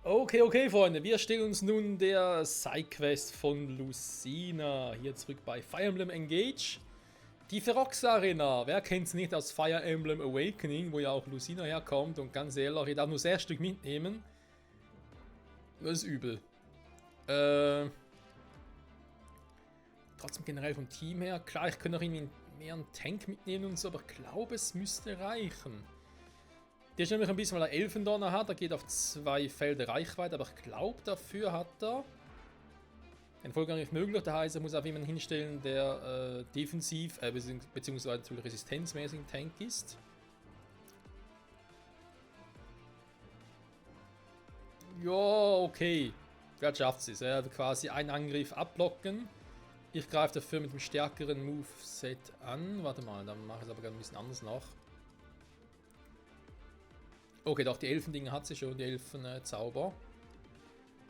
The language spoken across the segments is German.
Okay, Freunde, wir stellen uns nun der Sidequest von Lucina. Hier zurück bei Fire Emblem Engage. Die Ferox Arena. Wer kennt es nicht aus Fire Emblem Awakening, wo ja auch Lucina herkommt. Und ganz ehrlich, ich darf nur 6 Stück mitnehmen. Das ist übel. Trotzdem generell vom Team her. Klar, ich könnte auch irgendwie mehr einen Tank mitnehmen und so, aber ich glaube, es müsste reichen. Der ist nämlich ein bisschen, weil er Elfendonner hat. Er geht auf 2 Felder Reichweite, aber ich glaube, dafür hat er einen Vollgangriff möglich. Das heißt, er muss auf jemanden hinstellen, der defensiv, beziehungsweise natürlich resistenzmäßig ein Tank ist. Ja, okay. Vielleicht schafft es. Er wird quasi einen Angriff abblocken. Ich greife dafür mit dem stärkeren Moveset an. Warte mal, dann mache ich es aber ein bisschen anders noch. Okay, doch, die Elfendinger hat sie schon, die Elfenzauber.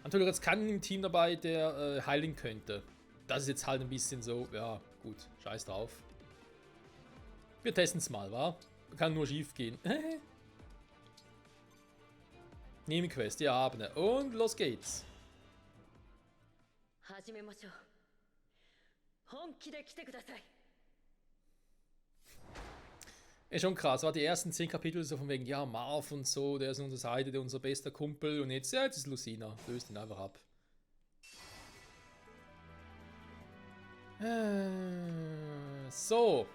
Natürlich jetzt keinen im Team dabei, der heilen könnte. Das ist jetzt halt ein bisschen so, ja, gut, scheiß drauf. Wir testen es mal, wa? Kann nur schief gehen. Nebenquest, die Abende. Und los geht's. Ist schon krass, war die ersten 10 Kapitel so von wegen, ja, Marv und so, der ist an unserer Seite, der unser bester Kumpel und jetzt, ja, jetzt ist Lucina, löst ihn einfach ab. So.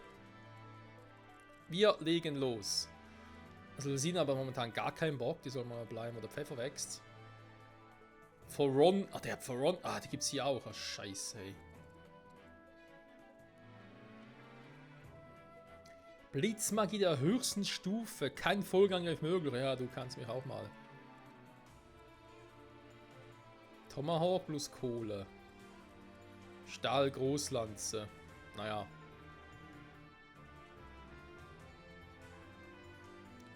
Wir legen los. Also Lucina aber momentan gar keinen Bock, die soll mal bleiben, wo der Pfeffer wächst. Foron, der hat Foron, die gibt's hier auch, scheiße, ey. Blitzmagie der höchsten Stufe. Kein Vollgangriff möglich. Ja, du kannst mich auch mal. Tomahawk plus Kohle. Stahl Großlanze. Naja.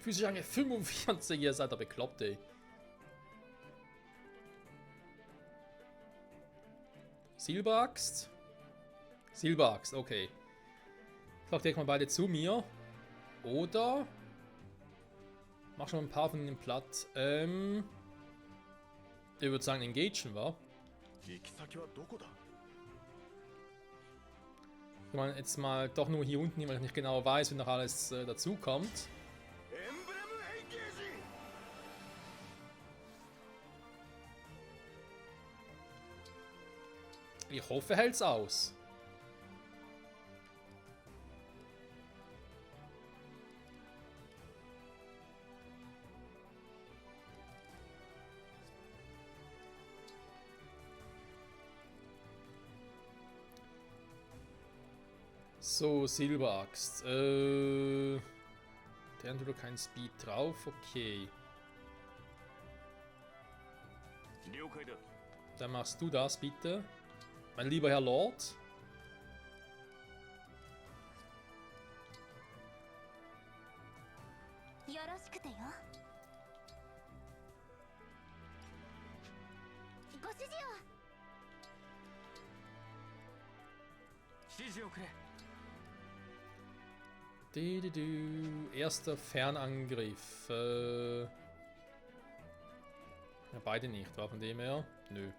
Physische Angriff 45. Ihr seid da bekloppt, ey. Silberaxt. Silberaxt, okay. Ich glaube, direkt mal beide zu mir. Oder mach schon mal ein paar von ihnen platt. Ich würde sagen, engagen, wa? Ich meine, jetzt mal doch nur hier unten, weil ich nicht genau weiß, wie noch alles dazu kommt. Ich hoffe, hält's aus. So, Silberaxt. Der hat nur keinen Speed drauf, okay. Dann machst du das bitte. Mein lieber Herr Lord. Erster Fernangriff. Ja, beide nicht, war von dem her? Nö.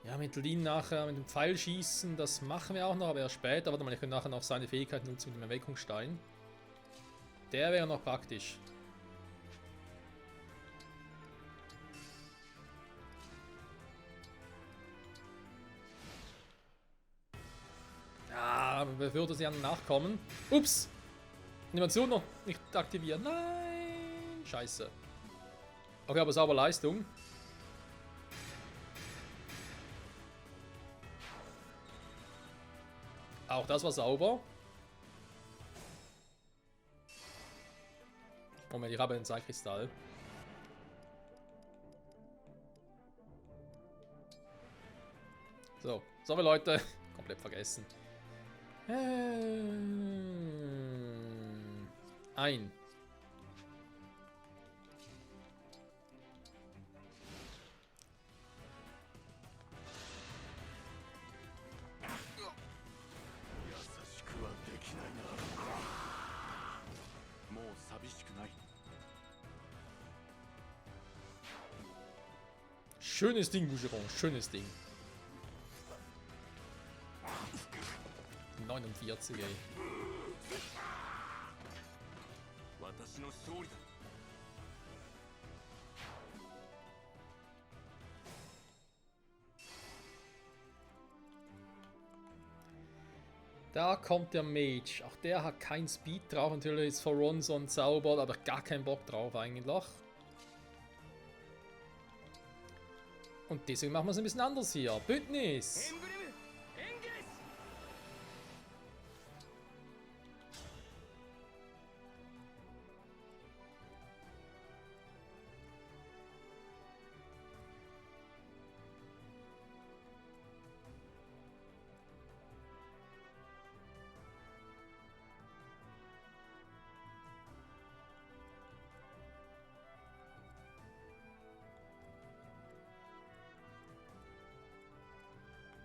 Ja, mit Lin nachher mit dem Pfeil schießen, das machen wir auch noch, aber erst später. Warte mal, ich könnte nachher noch seine Fähigkeit nutzen mit dem Erweckungsstein. Der wäre noch praktisch. Ja, bevor sie an nachkommen. Ups! Animation noch nicht aktivieren. Nein! Scheiße. Okay, aber sauber Leistung. Auch das war sauber. Moment, ich habe einen Zeitkristall. So, sorry Leute. Komplett vergessen. Ein. Schönes Ding, Boucheron, schönes Ding. 49, ey. Da kommt der Mage. Auch der hat kein Speed drauf. Natürlich ist Foron so ein Zauber, aber gar keinen Bock drauf eigentlich. Und deswegen machen wir es ein bisschen anders hier. Bündnis!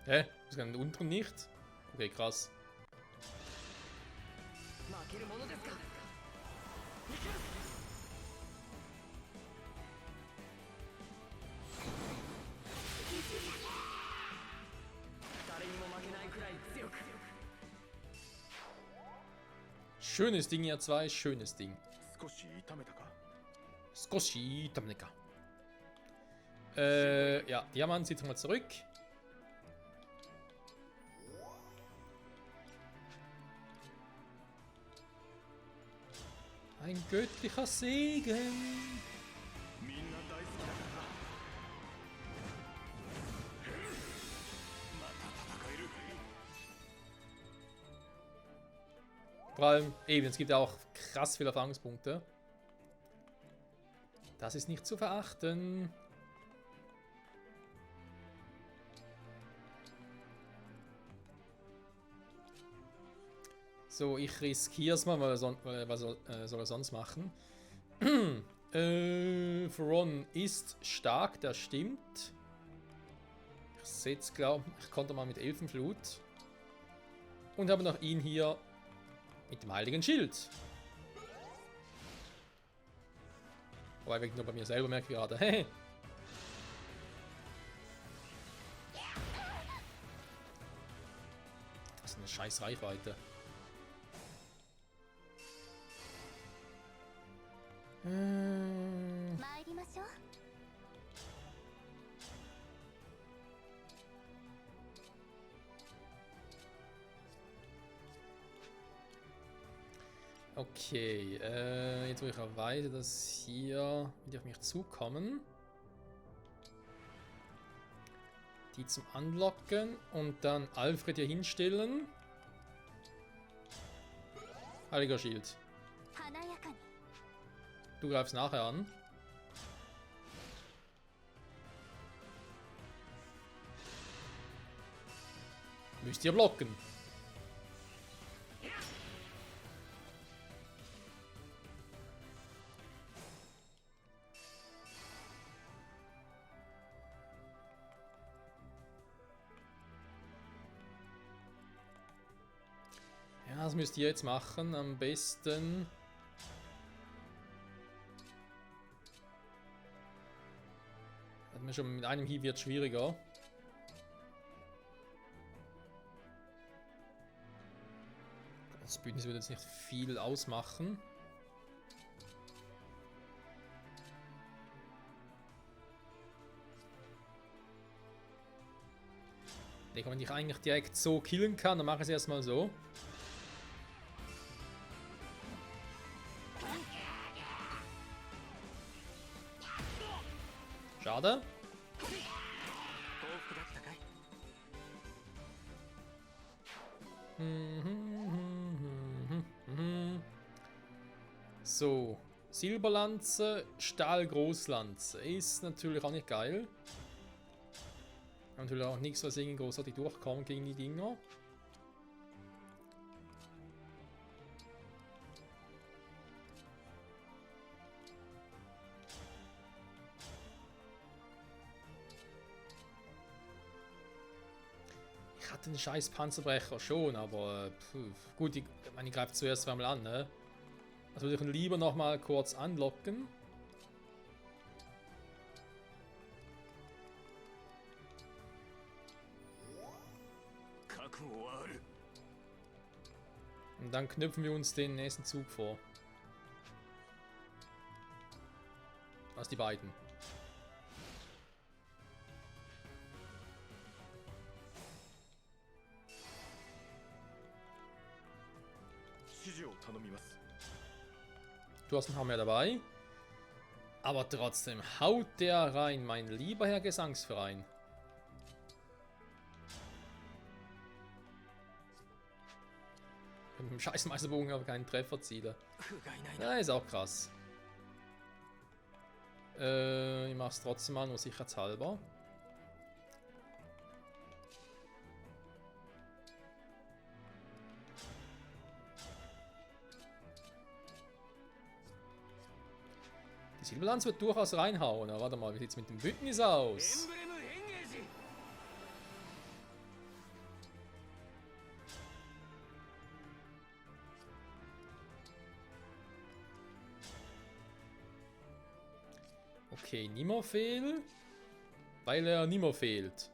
Hä? Was kann denn unten nicht? Okay, krass. Schönes Ding, ja 2, schönes Ding. Skoshi Tamneka. Ja, Diamant zieht mal zurück. Ein göttlicher Segen. Vor allem, eben, es gibt ja auch krass viele Erfahrungspunkte. Das ist nicht zu verachten. So, ich riskiere es mal, was soll er sonst machen? Foron ist stark, das stimmt. Ich setze, glaube ich, konnte mal mit Elfenflut. Und habe noch ihn hier mit dem Heiligen Schild. Wobei ich nur bei mir selber merke gerade. Hey. Das ist eine scheiß Reichweite. Okay, jetzt wo ich erweise, dass hier die auf mich zukommen. Die zum Anlocken und dann Alfred hier hinstellen. Heiliger Schild. Du greifst nachher an. Müsst ihr blocken. Ja, das müsst ihr jetzt machen. Am besten... Schon mit einem Hieb wird es schwieriger. Das Bündnis würde jetzt nicht viel ausmachen. Wenn ich eigentlich direkt so killen kann, dann mache ich es erstmal so. Schade. So, Silberlanze, Stahlgroßlanze. Ist natürlich auch nicht geil. Natürlich auch nichts, was irgendwie großartig durchkommt gegen die Dinger. Ich hatte einen scheiß Panzerbrecher schon, aber gut, ich meine, ich greife zuerst zweimal an, ne? Also würde ich ihn lieber nochmal kurz anlocken. Und dann knüpfen wir uns den nächsten Zug vor. Also die beiden. Du hast ein paar mehr dabei. Aber trotzdem haut der rein, mein lieber Herr Gesangsverein. Mit dem scheiß Meisterbogen aber keinen Treffer erzielen. Ja, ist auch krass. Ich mach's trotzdem mal, nur sicherheitshalber. Die Silberlanz wird durchaus reinhauen. Aber warte mal, wie sieht's mit dem Bündnis aus? Okay, nimmer fehl. Weil er nimmer fehlt.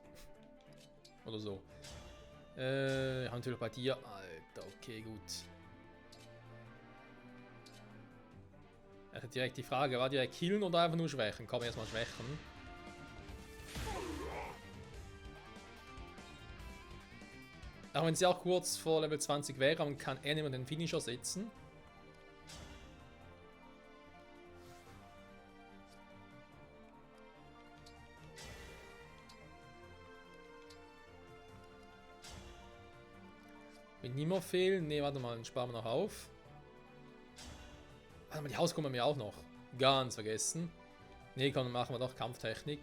Oder so. Haben natürlich bei dir. Alter, okay, gut. Also direkt die Frage, war direkt killen oder einfach nur schwächen? Komm, erstmal schwächen. Auch wenn sie auch kurz vor Level 20 wäre, man kann er nicht mehr den Finisher setzen. Wenn nimmer fehlen. Ne, warte mal, dann sparen wir noch auf. Warte mal, die Hauskommen wir auch noch. Ganz vergessen. Ne, komm, dann machen wir doch Kampftechnik.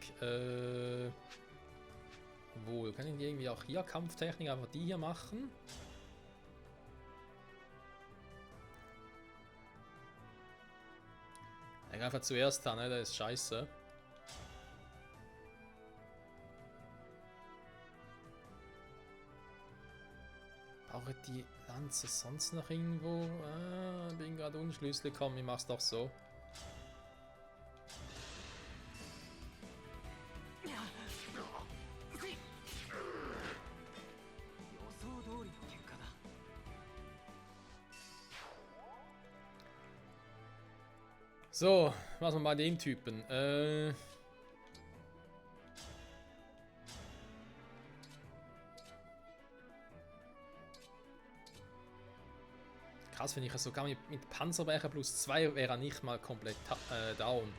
Wohl, kann ich irgendwie auch hier Kampftechnik einfach die hier machen? Einfach zuerst an, ne? Das ist scheiße. Brauche die Lanze sonst noch irgendwo? Bin gerade unschlüssig. Komm, ich mach's doch so. So, was machen wir bei dem Typen? Krass, finde ich, sogar mit Panzerwerfer plus 2 wäre er nicht mal komplett down.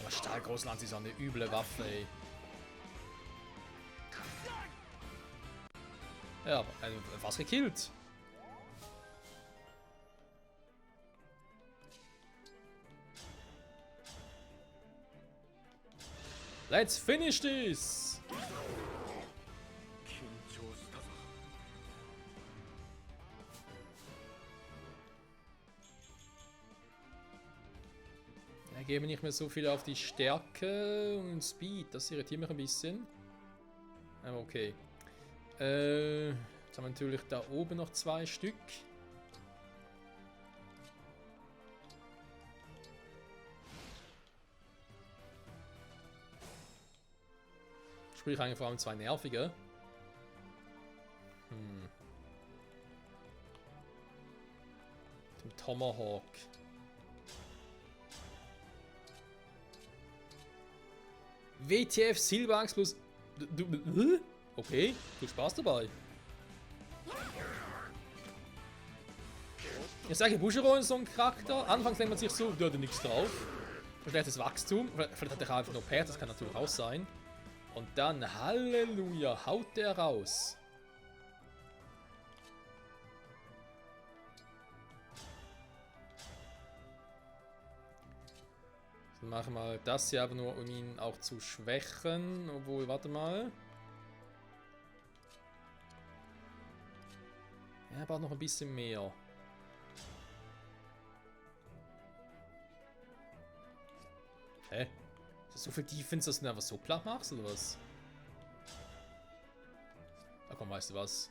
Aber Stahlgroßlanz ist auch eine üble Waffe, ey. Ja, aber fast gekillt. Let's finish this! Ja, geben nicht mehr so viel auf die Stärke und Speed. Das irritiert mich ein bisschen. Aber okay. Jetzt haben wir natürlich da oben noch 2 Stück. Sprich eigentlich vor allem 2 nervige. Dem Tomahawk. WTF Silberangst plus... Okay, viel Spaß dabei. Ich sage, Bushiro ist so ein Charakter. Anfangs denkt man sich so, der hat nichts drauf. Vielleicht das Wachstum, vielleicht hat er einfach nur Pferd, das kann natürlich auch sein. Und dann, Halleluja, haut der raus. Dann machen wir das hier aber nur, um ihn auch zu schwächen. Obwohl, warte mal. Er braucht noch ein bisschen mehr. Hä? So viel Defense, dass du ihn einfach so platt machst, oder was? Na komm, weißt du was?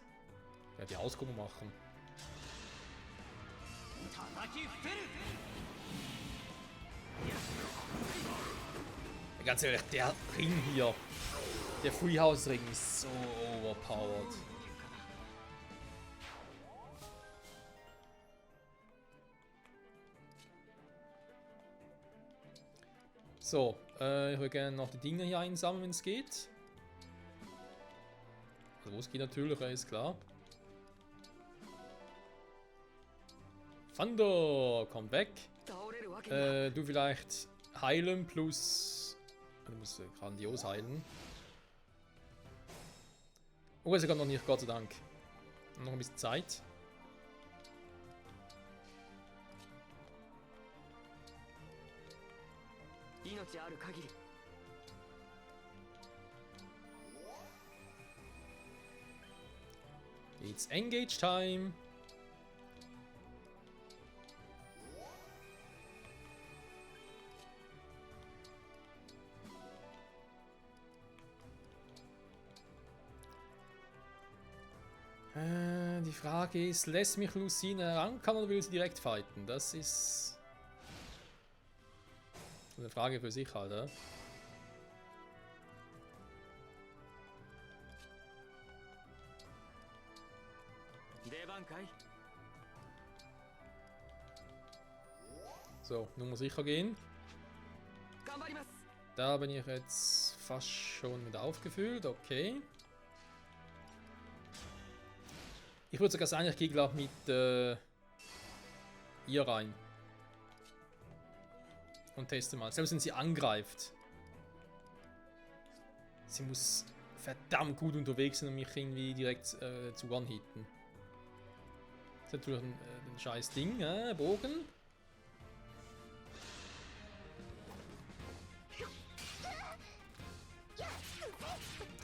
Ich werde die Hausgummung machen. Ganz ehrlich, der Ring hier, der Freehouse-Ring ist so overpowered. So, ich würde gerne noch die Dinge hier einsammeln, wenn es geht. Also wo es geht natürlich, ist klar. Thunder, komm weg. Du vielleicht heilen plus... Du musst grandios heilen. Oh, sogar noch nicht, Gott sei Dank. Noch ein bisschen Zeit. It's Engage Time. Die Frage ist, lässt mich Lucina herankommen oder will sie direkt fighten? Das ist eine Frage für sich halt, oder? So, Nummer sicher gehen. Da bin ich jetzt fast schon mit aufgefüllt, okay. Ich würde sogar sagen, ich gehe glaube mit ihr rein. Und teste mal. Selbst wenn sie angreift. Sie muss verdammt gut unterwegs sein und mich irgendwie direkt zu one-hitten. Das ist natürlich ein scheiß Ding, Bogen.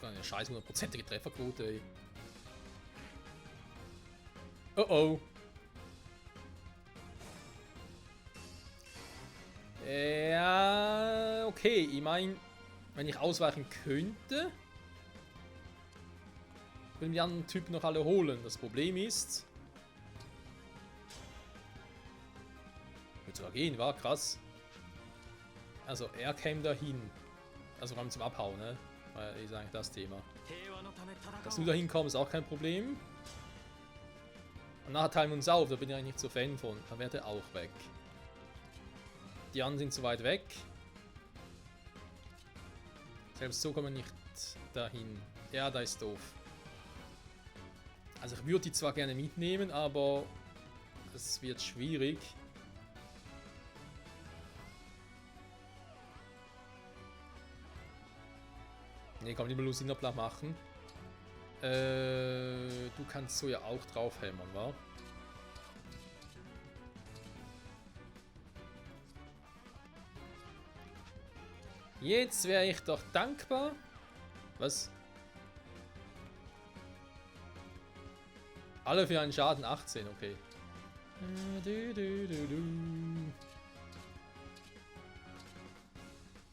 Eine scheiß 100%ige Trefferquote, ey. Oh oh. Ja, okay. Ich meine, wenn ich ausweichen könnte, würden die anderen Typen noch alle holen. Das Problem ist... Wird sogar gehen, war krass. Also, er käme dahin. Also, vor allem zum Abhauen, ne? Ist eigentlich das Thema. Dass du dahin kommst, ist auch kein Problem. Und nachher teilen wir uns auf, da bin ich eigentlich nicht so Fan von. Dann wäre der auch weg. Die anderen sind zu weit weg. Selbst so kommen wir nicht dahin. Ja, da ist doof. Also ich würde die zwar gerne mitnehmen, aber es wird schwierig. Ne, kann man lieber Lucina platt machen. Du kannst so ja auch drauf hämmern, wa? Jetzt wäre ich doch dankbar. Was? Alle für einen Schaden 18, okay.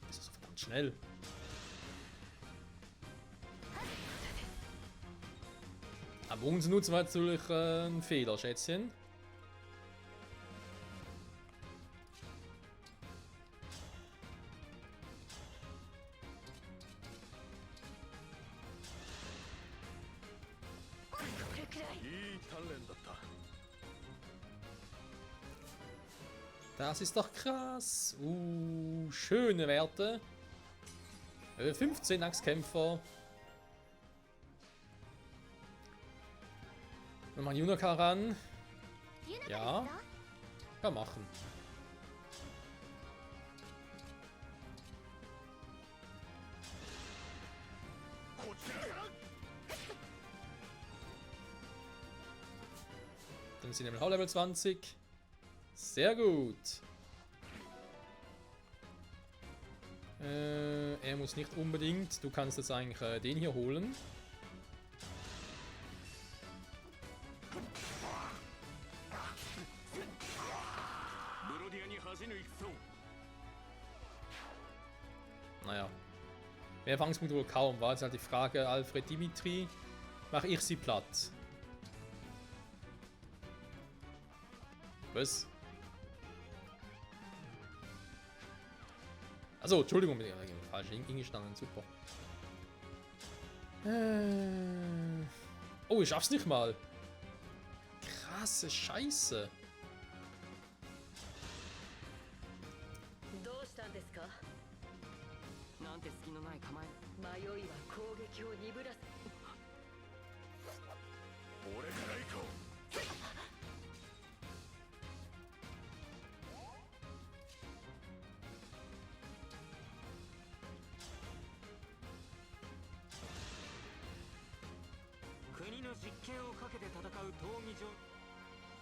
Das ist so verdammt schnell. Aber uns nutzen wir natürlich einen Fehler, Schätzchen. Das ist doch krass. Schöne Werte. 15 Axtkämpfer. Nochmal Junaka ran. Ja. Kann machen. Dann sind wir Level 20. Sehr gut. Er muss nicht unbedingt. Du kannst jetzt eigentlich den hier holen. Naja. Mehr Fangspunkte wohl kaum. War jetzt halt die Frage, Alfred Dimitri. Mache ich sie platt? Was? Also, Entschuldigung, bin ich falsch hingestanden, super. Oh, ich schaff's nicht mal. Krasse Scheiße. どうしたんですか。なんて隙のない構え。迷いは攻撃を鈍らせ。俺から行こう。国の実権をかけて戦う闘技場。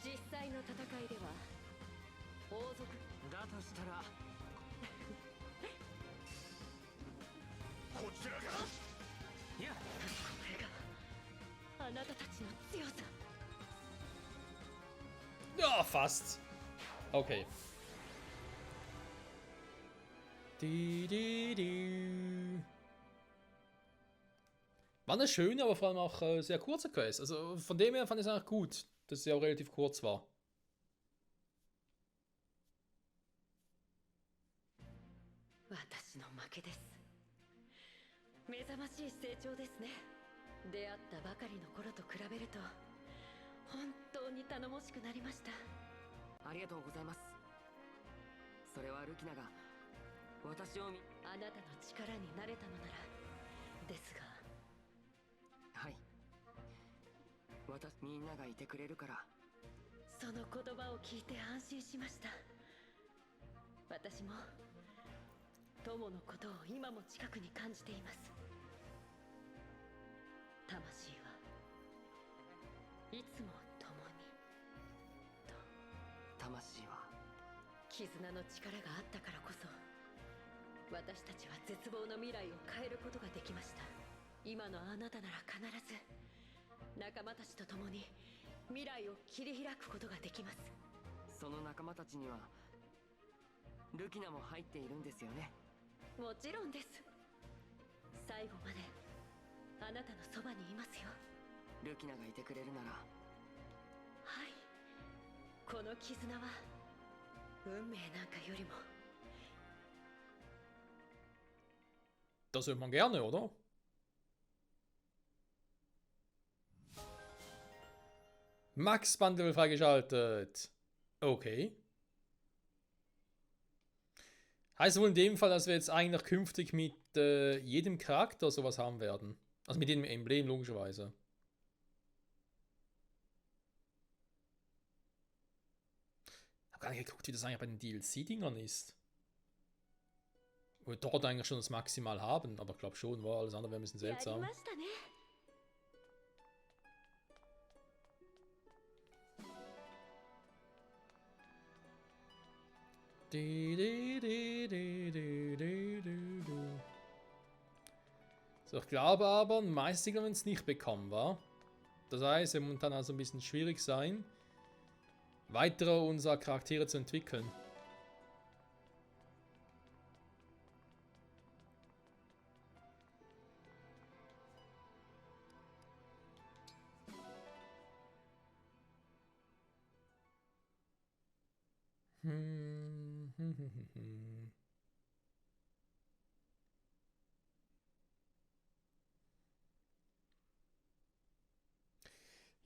実際の戦いでは王族だとしたらこちらが。いや、これがあなたたちの強さ。 Ja, fast. Okay. War eine schöne, aber vor allem auch sehr kurze Quest. Also von dem her fand ich es eigentlich gut, dass sie auch relativ kurz war. 私の負けです。目覚ましい成長ですね。出会ったばかりの頃と比べると本当に頼もしくなりました。ありがとうございます。それはルキナが私をあなたの力になれたのならですが。はい。みんながいてくれるから。その言葉を聞いて安心しました。私も友のことを今も近くに感じています。魂はいつも共にと。魂は絆の力があったからこそ私たちは絶望の未来を変えることができました。今のあなたなら必ず仲間たちと共に未来を切り開くことができます。その仲間たちにはルキナも入っているんですよね。もちろんです。最後まであなたのそばにいますよ。ルキナがいてくれるなら。はい。この絆は運命なんかよりも。 Das hört man gerne, oder? Max Bundle freigeschaltet. Okay. Heißt wohl in dem Fall, dass wir jetzt eigentlich künftig mit jedem Charakter sowas haben werden. Also mit jedem Emblem, logischerweise. Ich habe gar nicht geguckt, wie das eigentlich bei den DLC-Dingern ist. Wo wir dort eigentlich schon das Maximal haben, aber ich glaube schon, war alles andere wäre ein bisschen seltsam. So, ich glaube aber, meistens wenn es nicht bekommen war. Das heißt, es muss dann also ein bisschen schwierig sein, weitere unserer Charaktere zu entwickeln.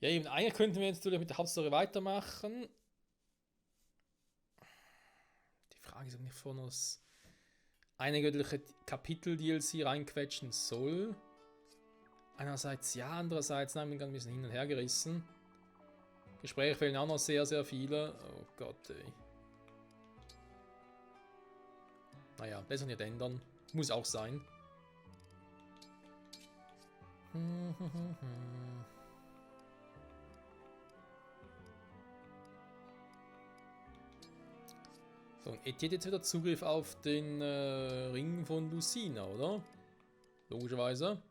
Ja, eben, eigentlich könnten wir jetzt natürlich mit der Hauptstory weitermachen. Die Frage ist, ob nicht vorne das eine göttliche Kapitel-DLC reinquetschen soll. Einerseits ja, andererseits nein, bin ich ein bisschen hin und her gerissen. Gespräche fehlen auch noch sehr, sehr viele. Oh Gott, ey. Naja, besser nicht ändern. Muss auch sein. So, und Etienne hat jetzt wieder Zugriff auf den Ring von Lucina, oder? Logischerweise.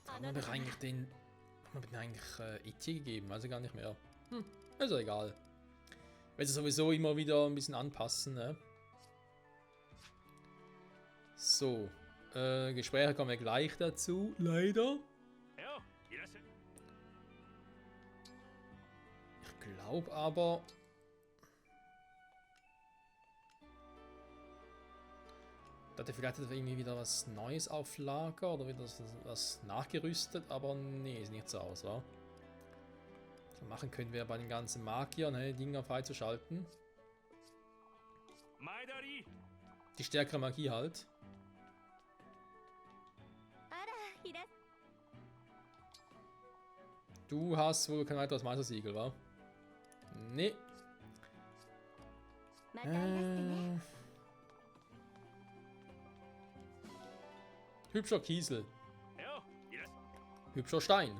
Haben wir doch eigentlich den... Haben wir den eigentlich Etienne gegeben? Weiß ich gar nicht mehr. Ist ja egal. Will sie sowieso immer wieder ein bisschen anpassen, ne? So. Gespräche kommen wir gleich dazu. Leider. glaube aber... Dachte vielleicht hat er irgendwie wieder was Neues auf Lager oder wieder was nachgerüstet, aber nee, sieht nicht so aus, wa? Was wir machen können wir bei den ganzen Magiern, ne, Dinger freizuschalten. Die stärkere Magie halt. Du hast wohl kein weiteres Meistersiegel, wa? Nee. Hübscher Kiesel. Hübscher Stein.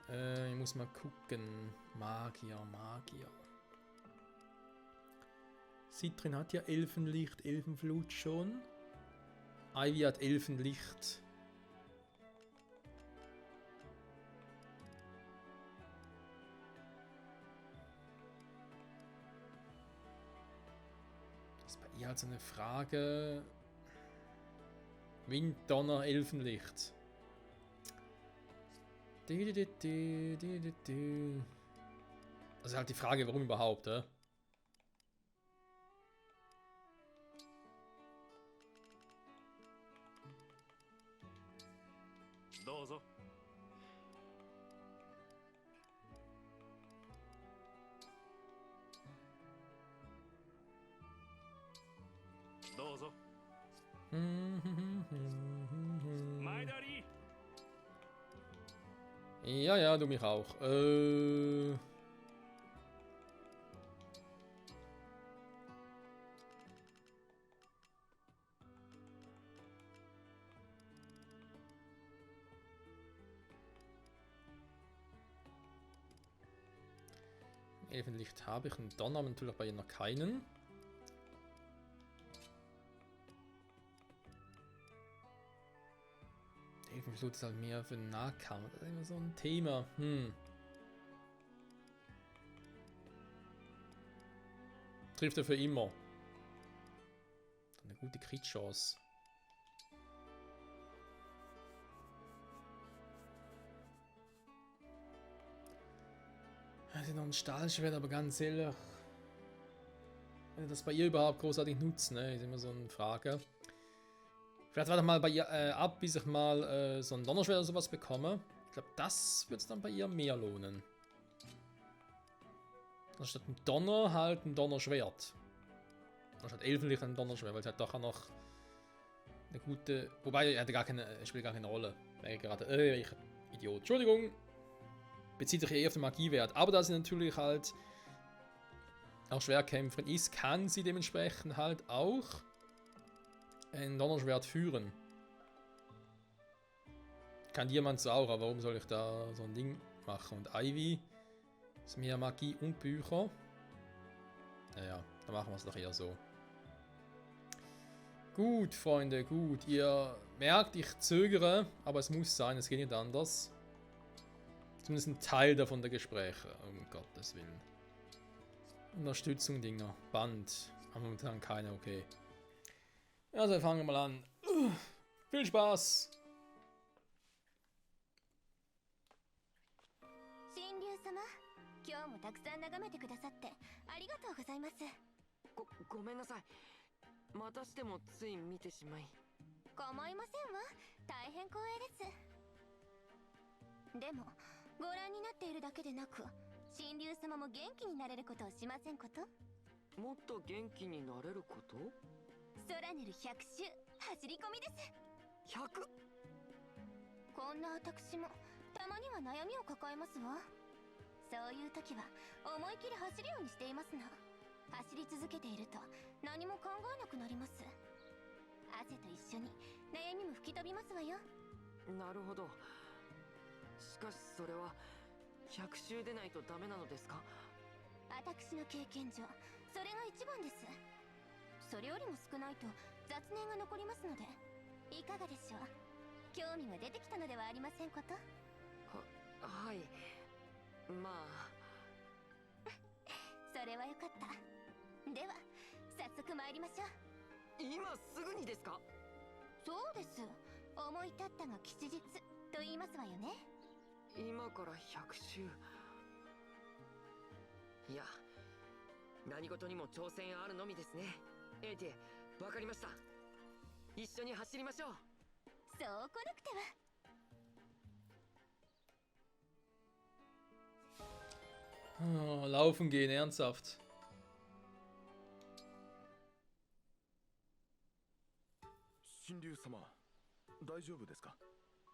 Ich muss mal gucken. Magier. Citrin hat ja Elfenlicht, Elfenflut schon. Ivy hat Elfenlicht. Das ist bei ihr halt so eine Frage. Wind, Donner, Elfenlicht. Also halt die Frage, warum überhaupt, ja? Ja, du mich auch. Elfenlicht habe ich und Donner natürlich bei ihr noch keinen. Elfenflut ist halt mehr für den Nahkampf. Das ist immer so ein Thema. Trifft er für immer. Eine gute Crit-Chance. Also noch ein Stahlschwert, aber ganz ehrlich. Wenn wir das bei ihr überhaupt großartig nutzen, ne? Ist immer so eine Frage. Vielleicht warte mal bei ihr ab, bis ich mal so ein Donnerschwert oder sowas bekomme. Ich glaube, das wird es dann bei ihr mehr lohnen. Anstatt ein Donner halt ein Donnerschwert. Anstatt Elfenlicht ein Donnerschwert, weil es halt doch auch noch eine gute... Wobei, er spielt gar keine Rolle. Ich Idiot. Entschuldigung. Bezieht sich eher auf den Magiewert. Aber da sie natürlich halt auch Schwerkämpferin ist, kann sie dementsprechend halt auch ein Donnerschwert führen. Kann jemand so auch, aber warum soll ich da so ein Ding machen? Und Ivy ist mehr Magie und Bücher. Naja, dann machen wir es doch eher so. Gut, Freunde, gut. Ihr merkt, ich zögere, aber es muss sein, es geht nicht anders. Zumindest ein Teil davon der Gespräche, um Gottes Willen. Unterstützung, Dinger. Band. Haben wir momentan keine, okay. Also fangen wir mal an. Viel Spaß! 神竜様、今日もたくさん眺めてくださってありがとうございます。ごめんなさい。またしてもつい見てしまい。構いませんわ。大変光栄です。でもご覧になっているだけでなく、神竜様も元気になれることをしませんこと？もっと元気になれること？空練る100周走り込みです。100？こんな私もたまには悩みを抱えますわ。そういう時は思い切り走るようにしていますな。走り続けていると何も考えなくなります。汗と一緒に悩みも吹き飛びますわよ。なるほど。しかしそれは100周でないとダメなのですか？私の経験上それが一番です。それよりも少ないと雑念が残りますので、いかがでしょう。興味が出てきたのではありませんこと。はい、まあそれはよかった。では早速参りましょう。今すぐにですか？そうです。思い立ったが吉日と言いますわよね。今から100周。いや、何事にも挑戦あるのみですね。エーティ、わかりました。一緒に走りましょう。そう来なくては。Laufen gehen, ernsthaft. 神竜様、大丈夫ですか？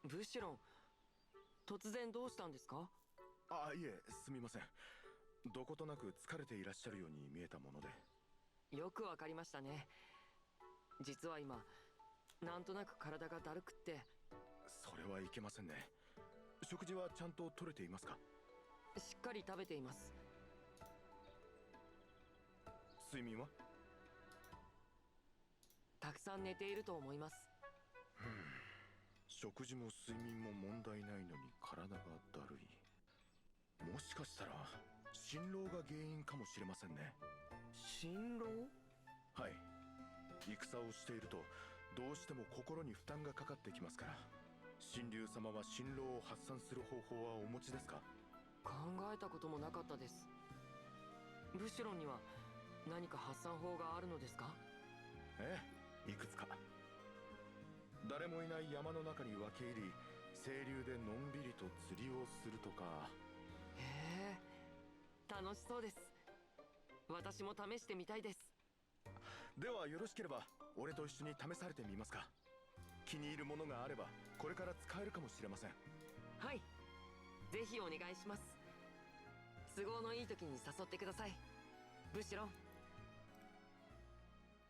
ブシロン、突然どうしたんですか？あ、いえ、すみません。どことなく疲れていらっしゃるように見えたもので。よくわかりましたね。実は今、なんとなく体がだるくって。それはいけませんね。食事はちゃんと取れていますか？しっかり食べています。睡眠は？たくさん寝ていると思います。食事も睡眠も問題ないのに体がだるい。もしかしたら心労が原因かもしれませんね。心労？はい。戦をしているとどうしても心に負担がかかってきますから。神竜様は心労を発散する方法はお持ちですか？考えたこともなかったです。ブシロンには何か発散法があるのですか？ええ、いくつか。誰もいない山の中に分け入り、清流でのんびりと釣りをするとか。へえ、楽しそうです。私も試してみたいです。ではよろしければ俺と一緒に試されてみますか？気に入るものがあればこれから使えるかもしれません。はい、ぜひお願いします。都合のいい時に誘ってください、ブシロン。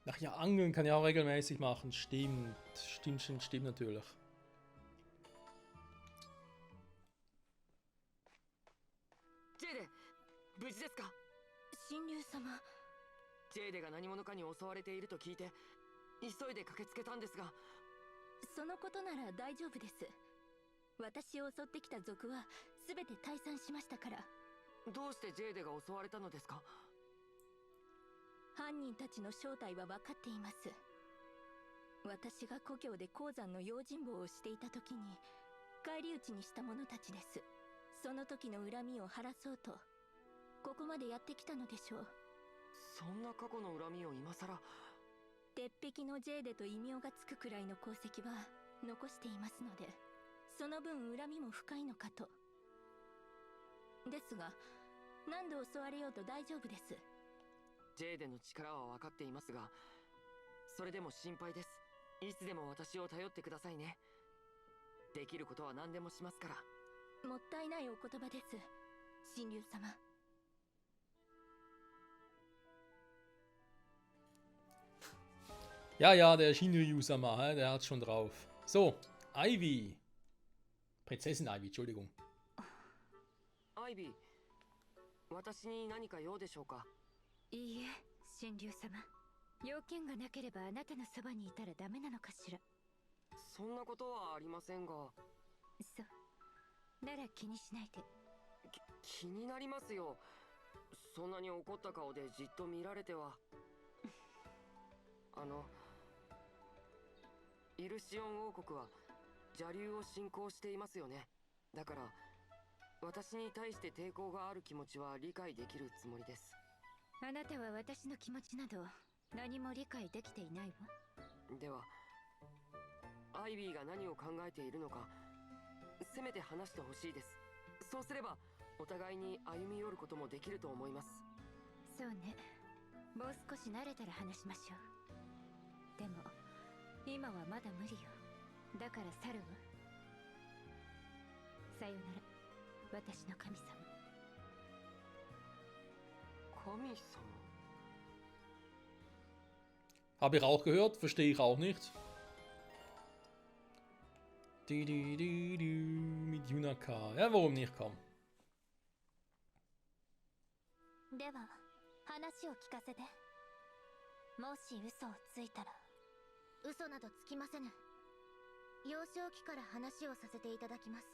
Ach ja, Angeln kann ich auch regelmäßig machen. Stimmt. Stimmt natürlich. ジェーデ、無事ですか？神竜様。ジェーデが何者かに襲われていると聞いて急いで駆けつけたんですが。そのことなら大丈夫です。私を襲ってきた族は全て退散しましたから。どうしてジェーデが襲われたのですか？犯人たちの正体は分かっています。私が故郷で鉱山の用心棒をしていた時に返り討ちにした者たちです。その時の恨みを晴らそうとここまでやってきたのでしょう。そんな過去の恨みを今さら。鉄壁のジェーデと異名がつくくらいの功績は残していますので、その分恨みも深いのかと。ですが何度襲われようと大丈夫です。ジェーデの力は分かっていますが、それでも心配です。いつでも私を頼ってくださいね。できることは何でもしますから。もったいないお言葉です、神竜様。Ja, ja, der Shinryu-sama, der hat's schon drauf. So, Ivy. Prinzessin Ivy, Entschuldigung. アイビー、私に何か用でしょうか？いいえ、神竜様。要件がなければあなたのそばにいたらダメなのかしら。そんなことはありませんが。そう。なら気にしないで。気になりますよ。そんなに怒った顔でじっと見られては。イルシオン王国は邪竜を信仰していますよね。だから私に対して抵抗がある気持ちは理解できるつもりです。あなたは私の気持ちなど何も理解できていないわ。ではアイビーが何を考えているのかせめて話してほしいです。そうすればお互いに歩み寄ることもできると思います。そうね。もう少し慣れたら話しましょう。でも今はまだ無理よ。だから去るわ。さよなら、私の神様。神様？ Habe ich auch gehört, verstehe ich auch nicht. Mit Yunaka. Ja, warum nicht, komm. では話を聞かせて。もし嘘をついたら。嘘などつきませぬ。幼少期から話をさせていただきます。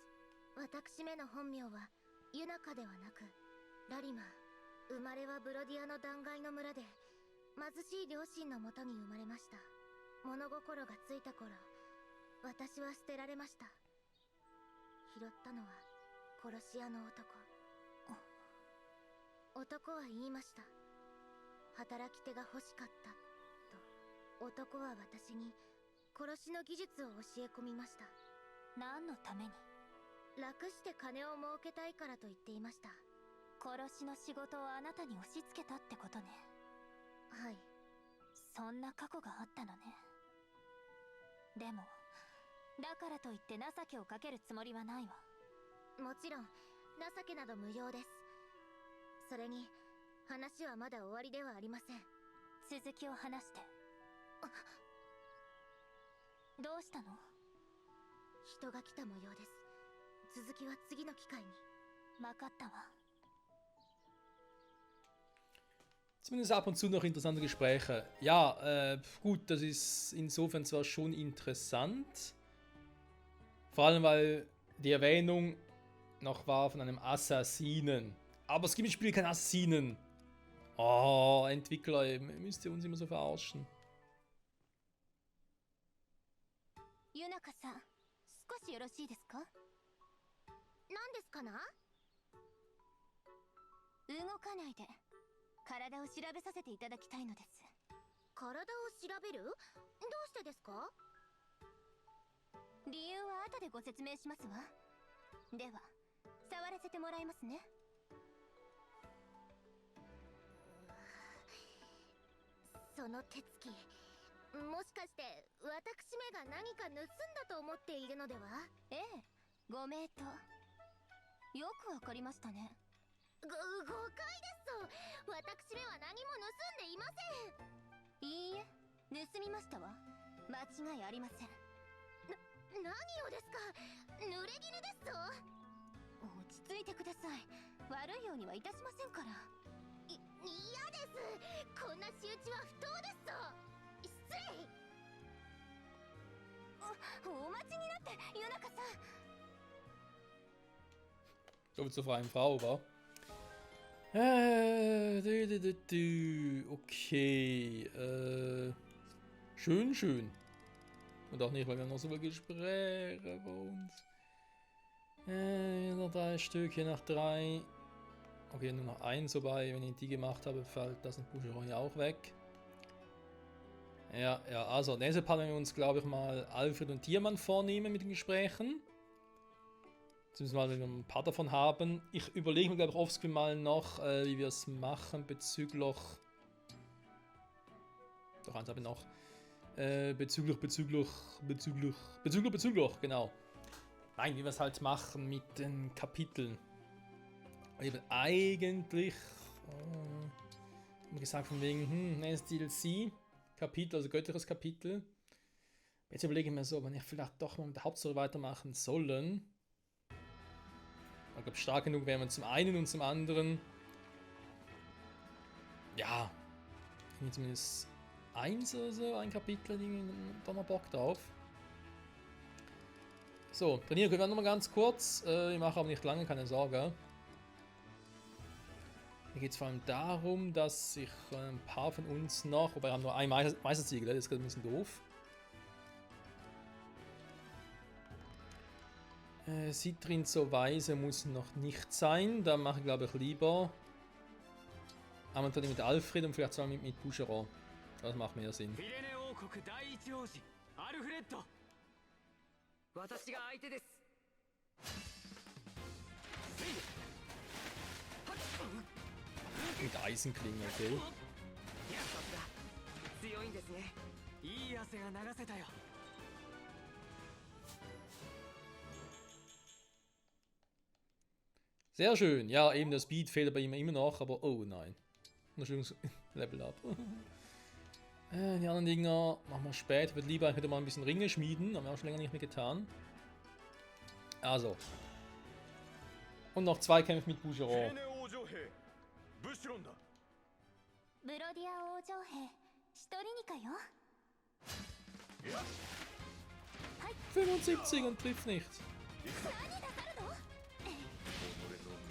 私めの本名はユナカではなくラリマー。生まれはブロディアの断崖の村で貧しい両親のもとに生まれました。物心がついた頃、私は捨てられました。拾ったのは殺し屋の男。男は言いました。働き手が欲しかったと。男は私に殺しの技術を教え込みました。何のために？楽して金を儲けたいからと言っていました。殺しの仕事をあなたに押し付けたってことね。はい。そんな過去があったのね。でもだからといって情けをかけるつもりはないわ。もちろん情けなど無用です。それに話はまだ終わりではありません。続きを話して。どうしたの？人が来た模様です。続きは次の機会に。分かったわ。Zumindest ab und zu noch interessante Gespräche. Ja, gut, das ist insofern zwar schon interessant. Vor allem, weil die Erwähnung noch war von einem Assassinen. Aber es gibt im Spiel keine Assassinen. Oh, Entwickler, müsst ihr uns immer so verarschen. Yunaka-san, 少しよろしいですか？何ですかな？動かないで。体を調べさせていただきたいのです。体を調べる？どうしてですか？理由は後でご説明しますわ。では、触らせてもらいますね。その手つき、もしかして私めが何か盗んだと思っているのでは？ええ、ご名答。よくわかりましたね。誤解ですと。私めは何も盗んでいません。いいえ、盗みましたわ。間違いありません。何をですか？濡れ衣ですと。落ち着いてください。悪いようにはいたしませんから。嫌です。こんな仕打ちは不当ですと。失礼。お待ちになって、ユナカさん。So zur freien Frau, wa? Okay. Schön, schön. Und auch nicht, weil wir haben noch so viele Gespräche bei uns. Noch 3 Stück, hier noch 3. Okay, nur noch 1 vorbei. Wenn ich die gemacht habe, fällt das und Boucheron auch weg. Ja, also nächste Part werden wir uns, glaube ich, mal Alfred und Tiermann vornehmen mit den Gesprächen. Beziehungsweise wenn wir ein paar davon haben. Ich überlege mir, glaube ich, offscreen mal noch, wie wir es machen bezüglich... Doch, eins habe ich noch. Bezüglich, genau. Nein, wie wir es halt machen mit den Kapiteln. Eben eigentlich... haben wir gesagt von wegen, DLC, Kapitel, also göttliches Kapitel. Jetzt überlege ich mir so, wenn ich vielleicht doch mal mit der Hauptstory weitermachen sollen. Ich glaube, stark genug wären wir zum einen und zum anderen. Ja, zumindest 1 oder so, ein Kapitel, da mal Bock drauf. So, trainieren können wir nochmal ganz kurz. Ich mache aber nicht lange, keine Sorge. Hier geht es vor allem darum, dass sich ein paar von uns noch, wobei wir haben nur ein Meistersiegel, das ist gerade ein bisschen doof. Citrin zur Weise muss noch nicht sein, da mache ich glaube ich lieber einmal mit Alfred und vielleicht zwar mit Boucheron. Das macht mehr Sinn. Mit Eisenklinge, okay. Sehr schön. Ja, eben der Speed fehlt bei ihm immer noch, aber oh nein. Level up. Die anderen Dinger machen wir später. Ich würde lieber mal ein bisschen Ringe schmieden. Haben wir auch schon länger nicht mehr getan. Also. Und noch 2 Kämpfe mit Boucheron. 75 und trifft nicht.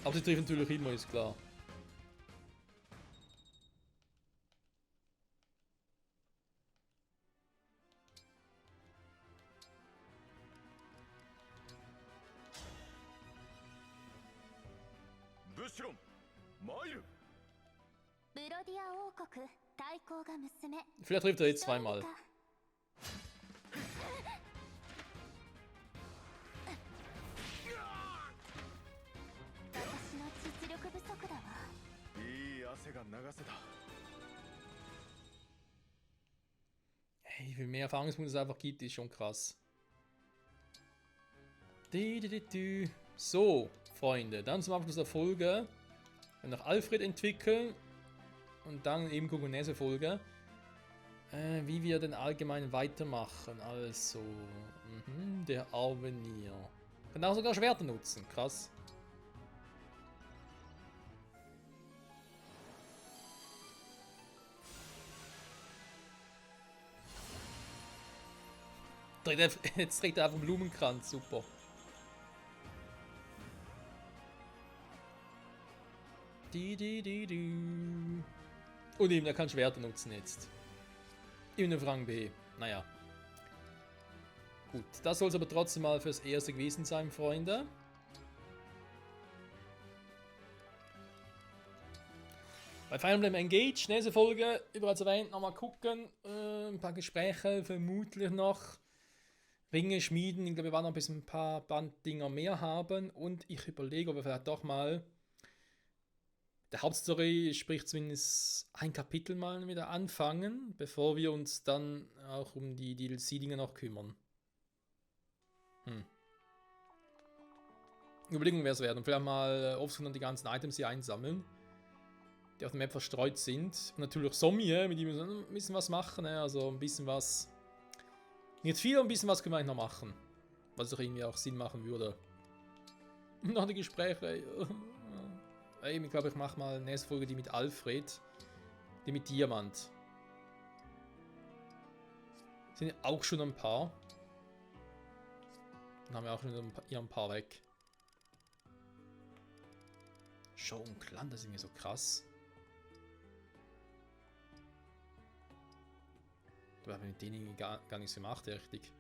Aber sie trifft natürlich immer, ist klar. Boucheron, Mairu! ブロディア王国大公が娘 Vielleicht trifft er jetzt zweimal. 私の実力不足だわ。いい汗が流せた。 Hey, wie viel mehr Erfahrungspunkte es einfach gibt, ist schon krass. So, Freunde, dann zum Abschluss der Folge. Wir noch Alfred entwickeln und dann eben Gugunese-Folge. Wie wir denn allgemein weitermachen. Also, der Avenir. Kann auch sogar Schwerter nutzen, krass. Jetzt trägt er einfach einen Blumenkranz, super. Und eben, er kann Schwerter nutzen jetzt. In der Rang B. Naja. Gut, das soll es aber trotzdem mal fürs Erste gewesen sein, Freunde. Bei Fire Emblem Engage, nächste Folge, überall erwähnt, nochmal gucken. Ein paar Gespräche, vermutlich noch. Ringe schmieden, ich glaube, wir werden noch ein paar Banddinger mehr haben. Und ich überlege, ob wir vielleicht doch mal der Hauptstory, sprich zumindest ein Kapitel mal wieder anfangen, bevor wir uns dann auch um die DLC-Dinge noch kümmern. Überlegen, wer es werden. Und vielleicht mal offscreen die ganzen Items hier einsammeln, die auf der Map verstreut sind. Und natürlich Zombie, mit dem wir ein bisschen was machen, also ein bisschen was. Nicht viel, ein bisschen was können wir eigentlich noch machen. Was doch irgendwie auch Sinn machen würde. Noch die Gespräche. Ich glaube, ich mache mal nächste Folge die mit Alfred. Die mit Diamant. Sind auch schon ein paar. Dann haben wir auch schon ein paar weg. Show und Clan, das ist irgendwie so krass. Da haben wir mit denen gar nichts gemacht, richtig.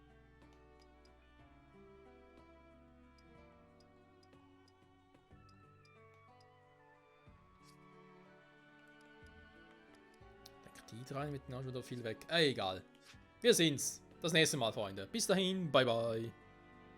Die drei mit auch schon wieder viel weg. Egal. Wir sehen's. Das nächste Mal, Freunde. Bis dahin. Bye, bye.